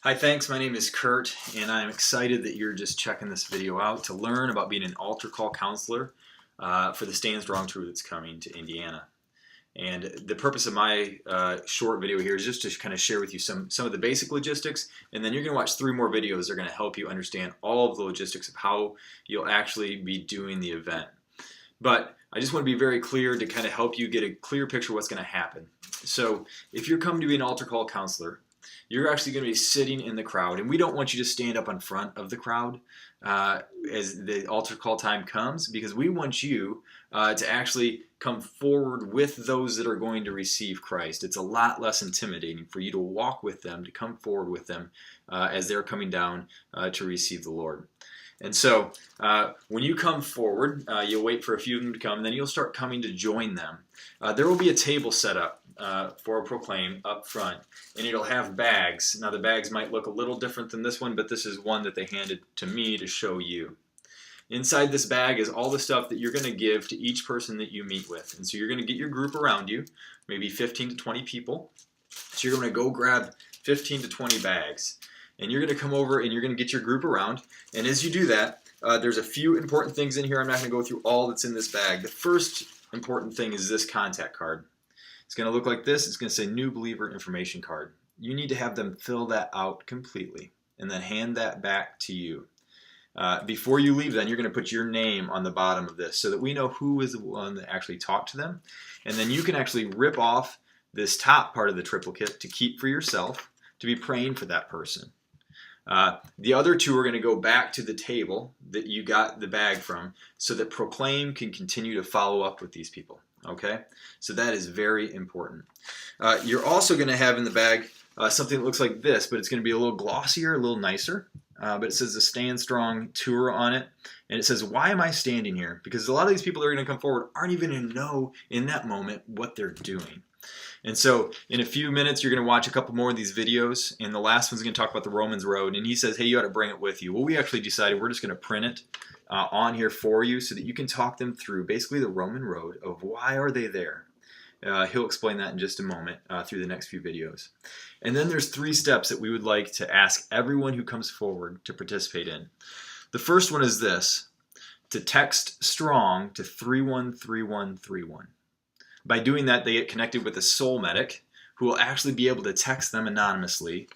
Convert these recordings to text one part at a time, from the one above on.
Hi, thanks. My name is Kurt, and I'm excited that you're just checking this video out to learn about being an altar call counselor for the Stand Strong Tour that's coming to Indiana. And the purpose of my short video here is just to kind of share with you some of the basic logistics, and then you're going to watch 3 more videos that are going to help you understand all of the logistics of how you'll actually be doing the event. But I just want to be very clear to kind of help you get a clear picture of what's going to happen. So if you're coming to be an altar call counselor, you're actually going to be sitting in the crowd, and we don't want you to stand up in front of the crowd as the altar call time comes, because we want you to actually come forward with those that are going to receive Christ. It's a lot less intimidating for you to walk with them, to come forward with them as they're coming down to receive the Lord. And so when you come forward, you'll wait for a few of them to come, and then you'll start coming to join them. There will be a table set up for a proclaim up front, and it'll have bags. Now the bags might look a little different than this one, but this is one that they handed to me to show you. Inside this bag is all the stuff that you're going to give to each person that you meet with. And so you're going to get your group around you, maybe 15 to 20 people. So you're going to go grab 15 to 20 bags. And you're going to come over and you're going to get your group around. And as you do that, there's a few important things in here. I'm not going to go through all that's in this bag. The first important thing is this contact card. It's going to look like this. It's going to say New Believer Information Card. You need to have them fill that out completely and then hand that back to you. Before you leave, then you're going to put your name on the bottom of this so that we know who is the one that actually talked to them. And then you can actually rip off this top part of the triplicate to keep for yourself, to be praying for that person. The other 2 are going to go back to the table that you got the bag from so that Proclaim can continue to follow up with these people. Okay? So that is very important. You're also going to have in the bag something that looks like this, but it's going to be a little glossier, a little nicer. But it says the Stand Strong Tour on it. And it says, why am I standing here? Because a lot of these people that are going to come forward aren't even going to know in that moment what they're doing. And so in a few minutes, you're going to watch a couple more of these videos. And the last one's going to talk about the Romans Road. And he says, hey, you ought to bring it with you. Well, we actually decided we're just going to print it on here for you so that you can talk them through basically the Roman Road of why are they there. He'll explain that in just a moment through the next few videos. And then there's 3 steps that we would like to ask everyone who comes forward to participate in. The first one is this: to text STRONG to 313131. By doing that, they get connected with a soul medic who will actually be able to text them anonymously,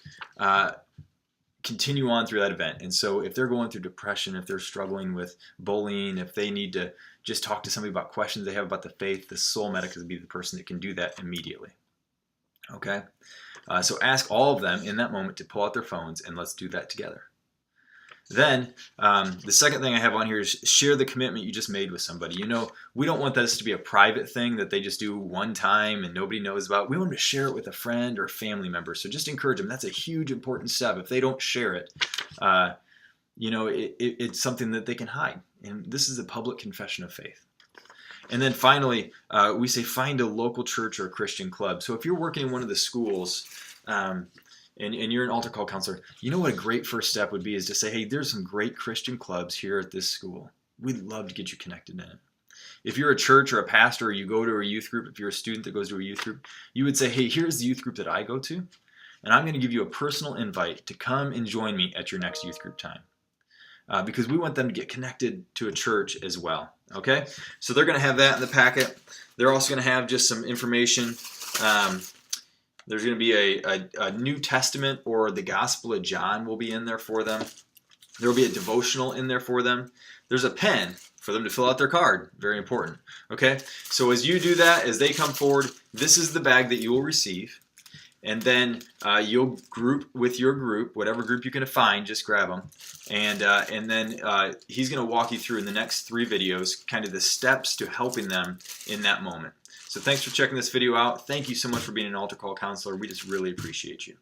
continue on through that event. And so if they're going through depression, if they're struggling with bullying, if they need to just talk to somebody about questions they have about the faith, the soul medic will be the person that can do that immediately. Okay? So ask all of them in that moment to pull out their phones, and let's do that together. Then, the second thing I have on here is share the commitment you just made with somebody. You know, we don't want this to be a private thing that they just do one time and nobody knows about. We want them to share it with a friend or a family member. So just encourage them. That's a huge, important step. If they don't share it, you know, it's something that they can hide. And this is a public confession of faith. And then finally, we say find a local church or a Christian club. So if you're working in one of the schools, and you're an altar call counselor, you know what a great first step would be is to say, hey, there's some great Christian clubs here at this school. We'd love to get you connected in it. If you're a church or a pastor, or you go to a youth group, if you're a student that goes to a youth group, you would say, hey, here's the youth group that I go to, and I'm going to give you a personal invite to come and join me at your next youth group time. Because we want them to get connected to a church as well. Okay? So they're going to have that in the packet. They're also going to have just some information. There's going to be a New Testament or the Gospel of John will be in there for them. There will be a devotional in there for them. There's a pen for them to fill out their card. Very important. Okay? So as you do that, as they come forward, this is the bag that you will receive. And then you'll group with your group, whatever group you can find, just grab them. And then he's going to walk you through in the next 3 videos kind of the steps to helping them in that moment. So thanks for checking this video out. Thank you so much for being an altar call counselor. We just really appreciate you.